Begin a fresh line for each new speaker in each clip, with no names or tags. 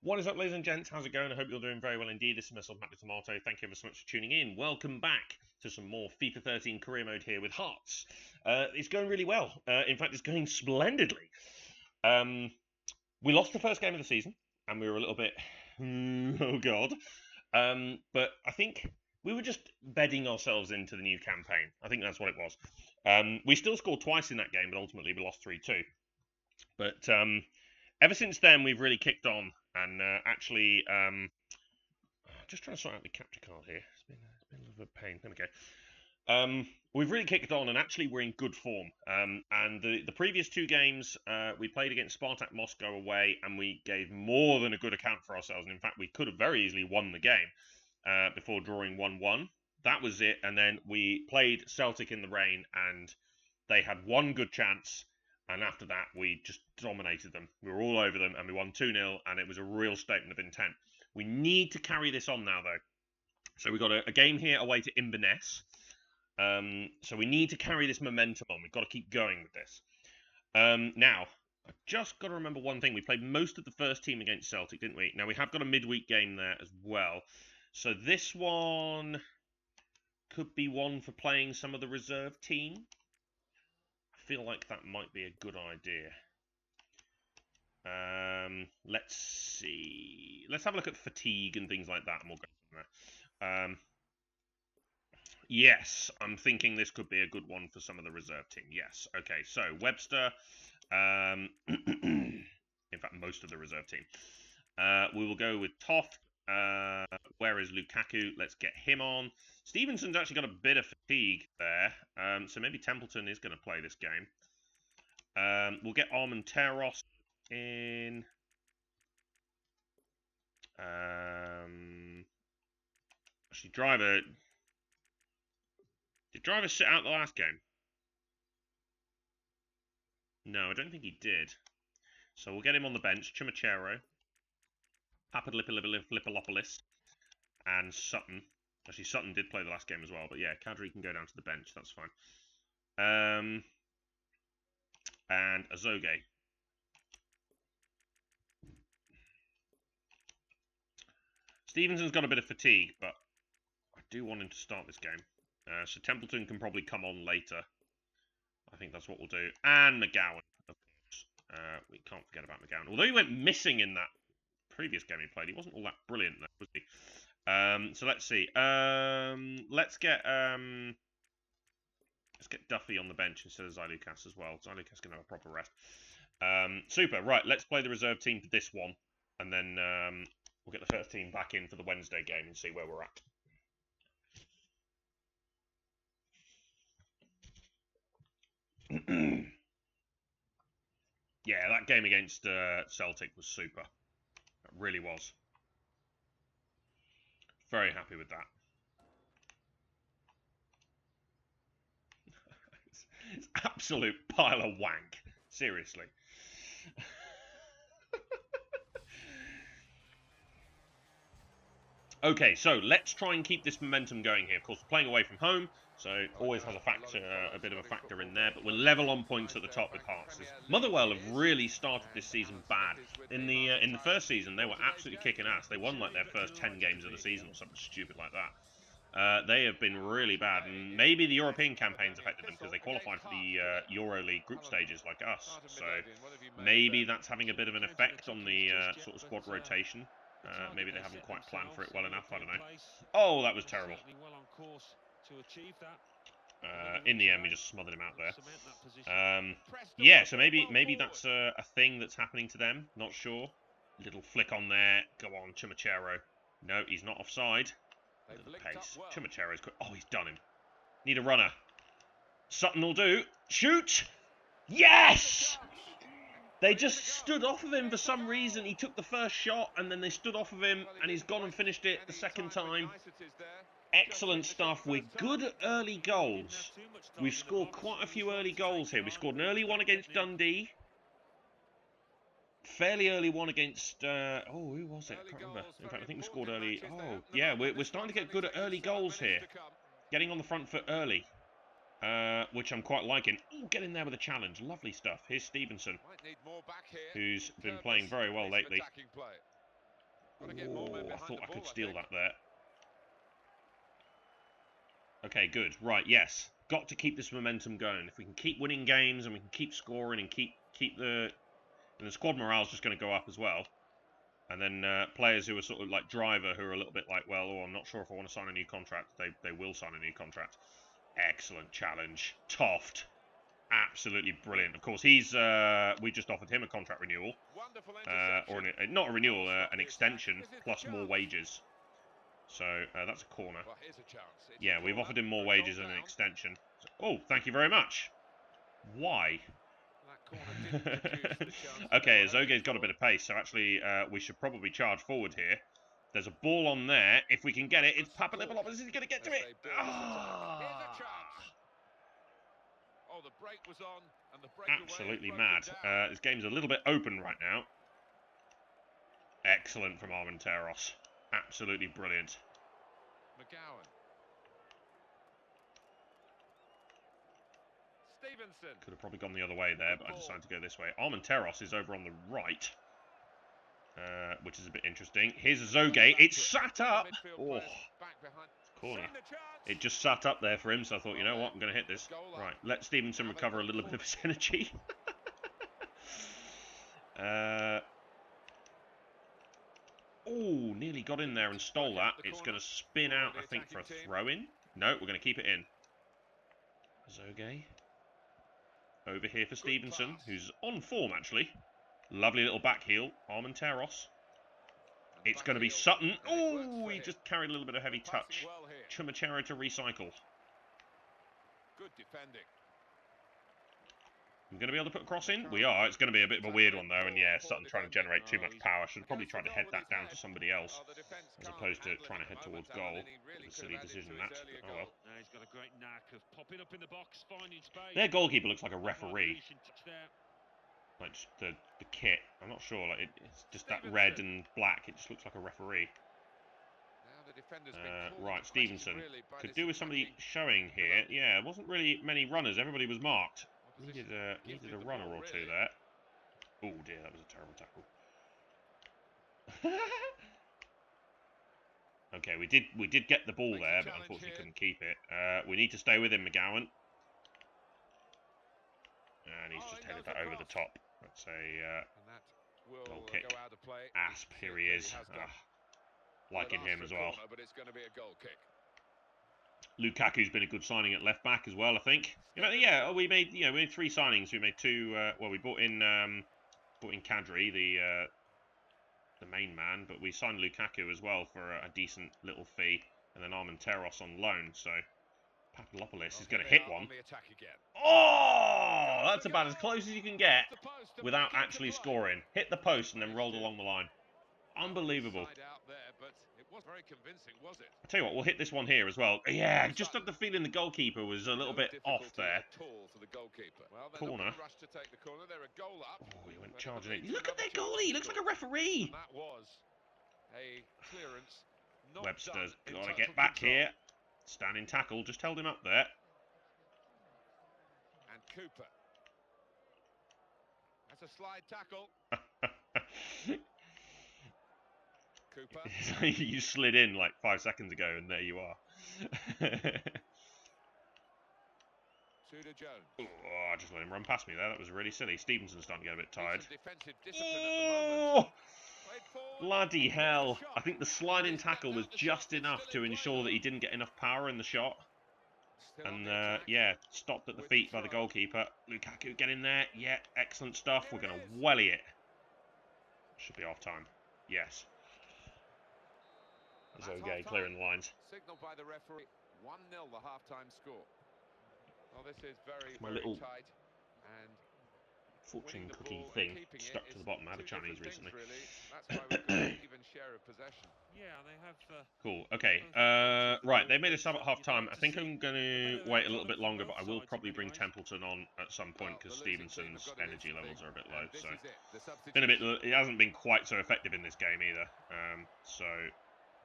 What is up, ladies and gents? How's it going? I hope you're doing very well indeed. This is myself, Matt the Tomato. Thank you ever so much for tuning in. Welcome back to some more FIFA 13 career mode here with Hearts. It's going really well. In fact, it's going splendidly. We lost the first game of the season, and we were a little bit, oh god. But I think we were just bedding ourselves into the new campaign. I think that's what it was. We still scored twice in that game, but ultimately we lost 3-2. But ever since then, we've really kicked on, and actually, just trying to sort out the capture card here. It's been a bit of a pain. There we go. We've really kicked on, and actually, we're in good form. And the previous two games, we played against Spartak Moscow away, and we gave more than a good account for ourselves. And in fact, we could have very easily won the game before drawing 1-1. That was it. And then we played Celtic in the rain, and they had one good chance. And after that, we just dominated them. We were all over them, and we won 2-0, and it was a real statement of intent. We need to carry this on now, though. So we've got a game here away to Inverness. So we need to carry this momentum on. We've got to keep going with this. Now, I've just got to remember one thing. We played most of the first team against Celtic, didn't we? Now, we have got a midweek game there as well. So this one could be one for playing some of the reserve team. Feel like that might be a good idea. Let's see. Let's have a look at fatigue and things like that, and we'll go from there. Yes, I'm thinking this could be a good one for some of the reserve team. Yes. Okay. So Webster. In fact, most of the reserve team. We will go with Toft. Where is Lukaku? Let's get him on. Stevenson's actually got a bit of fatigue there, so maybe Templeton is going to play this game. We'll get Armenteros in. Actually, Driver. Did Driver sit out the last game? No, I don't think he did. So we'll get him on the bench. Chumachero. Papadlipolopoulos. And Sutton. Actually, Sutton did play the last game as well, but yeah, Kadri can go down to the bench. That's fine. And Azogue. Stevenson's got a bit of fatigue, but I do want him to start this game. So Templeton can probably come on later. I think that's what we'll do. And McGowan, of course. We can't forget about McGowan. Although he went missing in that previous game he played, he wasn't all that brilliant, though, was he? So let's see. Let's get Duffy on the bench instead of Zylukas as well. Zylukas can have a proper rest. Super. Right, let's play the reserve team for this one, and then we'll get the first team back in for the Wednesday game and see where we're at. Yeah, that game against Celtic was super. It really was. Very happy with that. It's absolute pile of wank. Seriously. Okay, so let's try and keep this momentum going here. Of course, we're playing away from home, so always has a factor, a bit of a factor in there. But we're level on points at the top with Hearts. Motherwell have really started this season bad. In the first season, they were absolutely kicking ass. They won like their first 10 games of the season or something stupid like that. They have been really bad, and maybe the European campaign's affected them because they qualified for the Euro League group stages like us. So maybe that's having a bit of an effect on the sort of squad rotation. Maybe they haven't quite planned for it well enough. I don't know. Oh, that was terrible. In the end, we just smothered him out there. Yeah, so maybe that's a thing that's happening to them. Not sure. Little flick on there. Go on, Chumachero. No, he's not offside. Pace. Chumachero's quick. Oh, he's done him. Need a runner. Sutton will do. Shoot! Yes! They just stood off of him for some reason. He took the first shot, and then they stood off of him, and he's gone and finished it the second time. Excellent stuff. We're good at early goals. We've scored quite a few early goals here. We scored an early one against Dundee. Fairly early one against... oh, who was it? I can't remember. In fact, I think we scored early... Oh, yeah, we're starting to get good at early goals here. Getting on the front foot early. Which I'm quite liking. Ooh, get in there with a challenge. Lovely stuff. Here's Stevenson, who's been playing very well lately. Oh, I thought I could steal that there. Okay, good. Right, yes. Got to keep this momentum going. If we can keep winning games and we can keep scoring and keep the... And the squad morale's just going to go up as well. And then players who are sort of like Driver, who are a little bit like, well, oh, I'm not sure if I want to sign a new contract. They will sign a new contract. Excellent challenge. Toft. Absolutely brilliant. Of course, he's we just offered him a contract renewal. Or not a renewal, an extension, plus more wages. So, that's a corner. Yeah, we've offered him more wages and an extension. So, oh, thank you very much. Why? Okay, Azoge's got a bit of pace, so actually we should probably charge forward here. There's a ball on there. If we can get it, it's Papalippolopoulos. Is he going to get to it? Absolutely mad. This game's a little bit open right now. Excellent from Armenteros. Absolutely brilliant. Could have probably gone the other way there, but I decided to go this way. Armenteros is over on the right, which is a bit interesting. Here's Azoge. It's sat up. Oh, corner. It just sat up there for him, so I thought, you know what, I'm going to hit this. Right, let Stevenson recover a little bit of his energy. Oh, nearly got in there and stole that. It's going to spin out, I think, for a throw-in. No, we're going to keep it in. Azoge. Over here for Stevenson, who's on form, actually. Lovely little back heel. Armenteros. It's going to be Sutton. Oh, he just carried a little bit of heavy touch. Chumachero to recycle. Good defending. I'm going to be able to put a cross in? We are. It's going to be a bit of a weird one, though. And yeah, Sutton trying to generate too much power. Should have probably tried to head that down to somebody else, as opposed to trying to head towards goal. A silly decision, that. Oh, well. Their goalkeeper looks like a referee. Like, just the kit. I'm not sure. Like it's just that red and black. It just looks like a referee. Right, Stevenson. Could do with somebody showing here. Yeah, there wasn't really many runners. Everybody was marked. Needed a runner or two there. Oh dear, that was a terrible tackle. Okay, we did get the ball there, but unfortunately couldn't keep it. We need to stay with him, McGowan. And he's just headed that over the top. That's a goal kick. Asp, here he is. Liking him as well. Lukaku's been a good signing at left back as well, I think. Yeah, we made 3 signings. We made 2. Well, we bought in Kadri, the main man, but we signed Lukaku as well for a decent little fee, and then Armenteros on loan. So Papalopoulos is going to hit one. Oh, that's about as close as you can get without actually scoring. Hit the post and then rolled along the line. Unbelievable. I'll tell you what, we'll hit this one here as well. Yeah, I just had the feeling the goalkeeper was a little bit off there. Corner. Oh, he went charging it. Look at their goalie, he looks like a referee. Webster's got to get back here. Standing tackle, just held him up there. And Cooper. That's a slide tackle. Cooper. You slid in like 5 seconds ago, and there you are. Oh, I just let him run past me there. That was really silly. Stevenson's starting to get a bit tired. Oh, bloody hell. I think the sliding tackle was just enough to ensure that he didn't get enough power in the shot. And, yeah, stopped at the feet by the goalkeeper. Lukaku, get in there. Yeah, excellent stuff. We're going to welly it. Should be off time. Yes. Azoge clearing the lines. Signaled by the referee. 1-0 the half-time score. Well, this is my little tight and fortune cookie thing stuck to the bottom. I had a Chinese recently. Cool. Okay. Right. They made a sub at half time. I think I'm going to wait a little bit longer, but I will probably bring Templeton on at some point because Stevenson's energy levels are a bit low. So it hasn't been quite so effective in this game either. So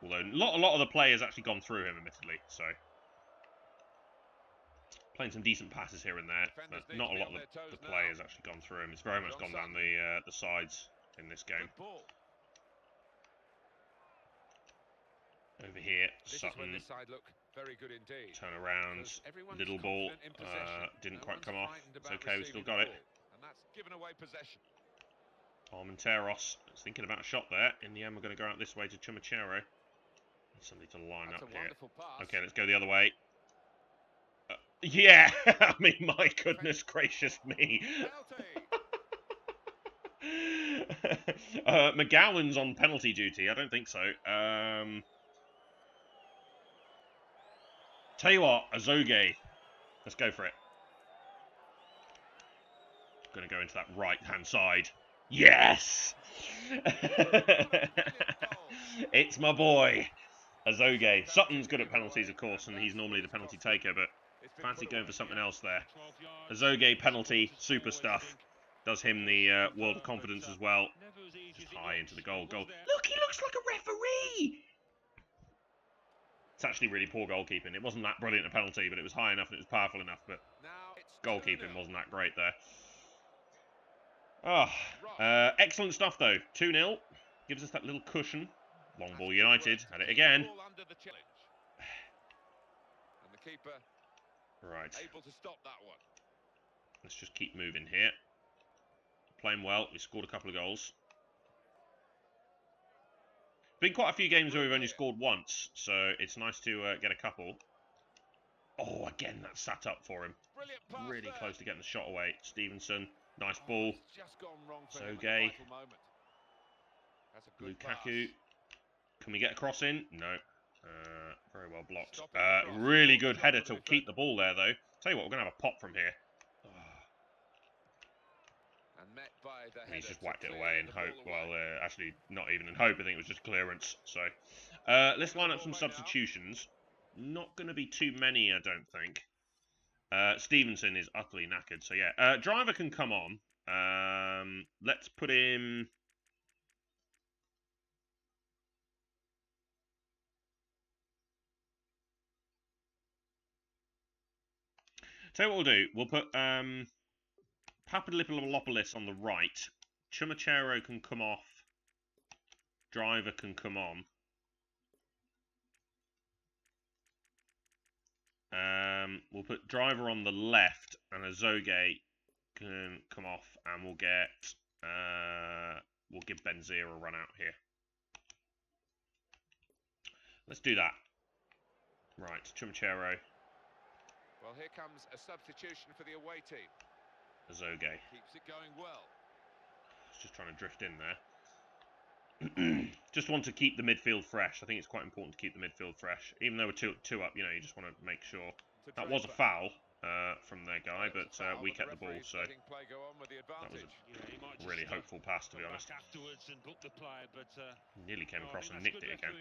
although a lot of the players actually gone through him, admittedly. So. Playing some decent passes here and there, but not a lot of the players actually gone through him. It's very much gone down the sides in this game. Over here,
This
Sutton.
is when this side look very good indeed.
Turn around. Little ball. Didn't quite come off. It's okay, we still got it.
And that's given away possession.
Armenteros is thinking about a shot there. In the end, we're going to go out this way to Chumachero. Somebody to line up here. Okay, let's go the other way. Yeah, I mean, my goodness gracious me. McGowan's on penalty duty. I don't think so. Tell you what, Azogue. Let's go for it. Going to go into that right-hand side. Yes! It's my boy, Azogue. Sutton's good at penalties, of course, and he's normally the penalty taker, but fancy going for something else there. Azogue penalty, super stuff. Does him the world of confidence as well. Just high into the goal. Look, he looks like a referee! It's actually really poor goalkeeping. It wasn't that brilliant a penalty, but it was high enough and it was powerful enough, but goalkeeping wasn't that great there. Oh, excellent stuff, though. 2-0. Gives us that little cushion. Long ball United. Had it again. Right. Let's just keep moving here. Playing well. We scored a couple of goals. Been quite a few games where we've only scored once, so it's nice to get a couple. Oh, again, that sat up for him. Really close to getting the shot away. Stevenson, nice ball. Azogue. Lukaku. Can we get a cross in? No. Very well blocked. Really good header to keep the ball there, though. Tell you what, we're going to have a pop from here. And he's just whacked it away in hope. Well, actually, not even in hope. I think it was just clearance. So, let's line up some substitutions. Not going to be too many, I don't think. Stevenson is utterly knackered. So, yeah. Driver can come on. Let's put him... Tell you what we'll do. We'll put Papadopoulos on the right. Chumachero can come off. Driver can come on. We'll put Driver on the left, and Azogue can come off, and we'll give Benzia a run out here. Let's do that. Right, Chumachero.
Well, here comes a substitution for the away team.
Azogue.
Keeps it going well.
Just trying to drift in there. Just want to keep the midfield fresh. I think it's quite important to keep the midfield fresh. Even though we're two up, you know, you just want to make sure. That was a foul from their guy, but we kept the ball, so that was a really hopeful pass, to be honest. Nearly came across and nicked it again.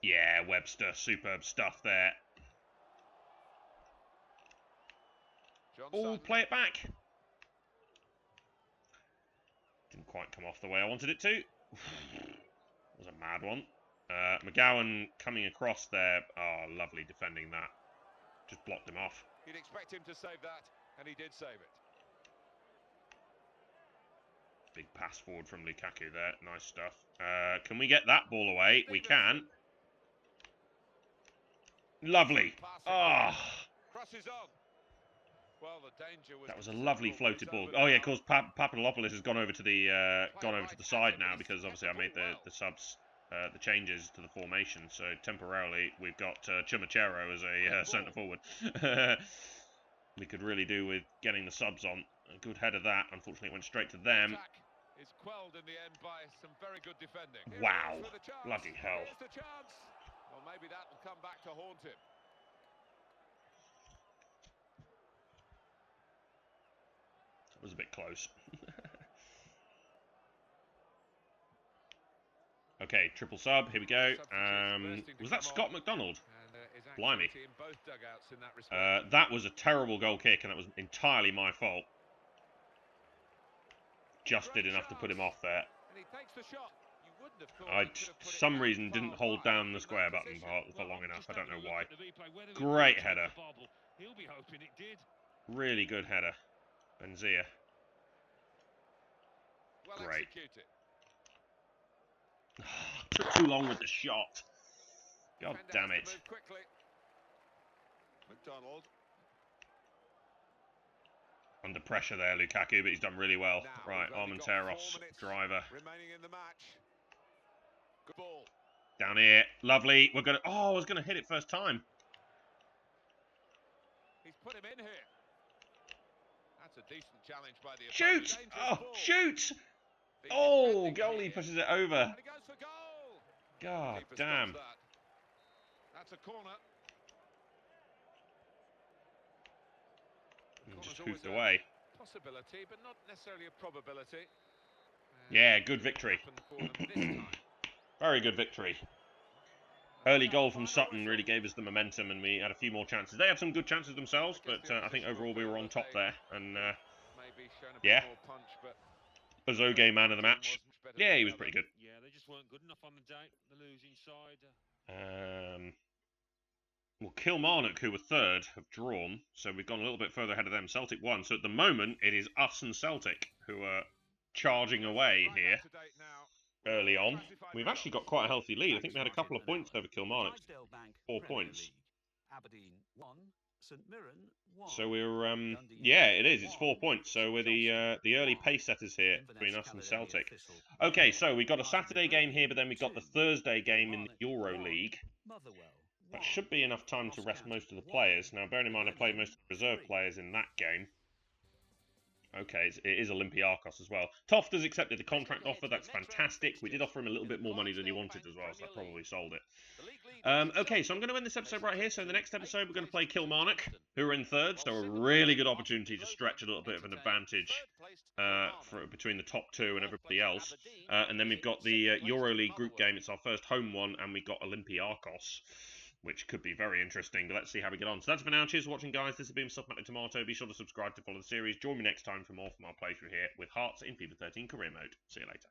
Yeah, Webster, superb stuff there. Oh, play it back. Didn't quite come off the way I wanted it to. That was a mad one. McGowan coming across there. Oh, lovely defending that. Just blocked him off.
You'd expect him to save that, and he did save it.
Big pass forward from Lukaku there. Nice stuff. Can we get that ball away? We can. Lovely. Ah. Oh. That was a lovely floated ball. Oh yeah, of course, Papadopoulos has gone over to the side now because obviously I made the subs, the changes to the formation. So temporarily we've got Chumachero as a centre forward. We could really do with getting the subs on. A good head of that. Unfortunately, it went straight to them. Wow, bloody hell.
Well, maybe that will come back to haunt him.
That was a bit close. Okay, triple sub. Here we go. Was that Scott McDonald? Blimey. That was a terrible goal kick, and that was entirely my fault. Just did enough to put him off there. I, for some reason, didn't hold down the square button for long enough. I don't know why. Great header. Really good header. Benzia. Great. Took too long with the shot. God damn it.
McDonald.
Under pressure there, Lukaku, but he's done really well. Right, Armenteros, driver.
Remaining in the match. Good ball.
Down here. Lovely. We're going to... Oh, I was going to hit it first time.
He's put him in here. That's a decent challenge by the
Shoot! Oh, shoot! Oh, goalie pushes it over.
And he goes for goal.
God
Keeper
damn.
stops that. That's a corner.
And just hoofed away.
Possibility, but not necessarily a probability.
Yeah, good victory. Very good victory. Early goal from Sutton really gave us the momentum, and we had a few more chances. They had some good chances themselves, but I think overall we were on top there. And yeah, Bazoge man of the match. Yeah, he was pretty good.
Yeah, they just weren't good enough on the day. The losing side.
Well, Kilmarnock, who were third, have drawn, so we've gone a little bit further ahead of them. Celtic won, so at the moment it is us and Celtic who are charging away here early on. We've actually got quite a healthy lead. I think we had a couple of points over Kilmarnock. 4 points. So we're, yeah, it is. It's 4 points. So we're the early pace setters here between us and Celtic. Okay, so we've got a Saturday game here, but then we've got the Thursday game in the Euro League. That should be enough time to rest most of the players. Now, bearing in mind I played most of the reserve players in that game. Okay, it is Olympiacos as well. Toft has accepted the contract offer. That's fantastic. We did offer him a little bit more money than he wanted as well, so that probably sold it. Okay, so I'm going to end this episode right here. So in the next episode, we're going to play Kilmarnock, who are in third. So a really good opportunity to stretch a little bit of an advantage between the top two and everybody else. And then we've got the Euro League group game. It's our first home one, and we've got Olympiacos, which could be very interesting, but let's see how we get on. So that's for now. Cheers for watching, guys. This has been Stuff Matt Tomato. Be sure to subscribe to follow the series. Join me next time for more from our playthrough here with Hearts in FIFA 13 Career Mode. See you later.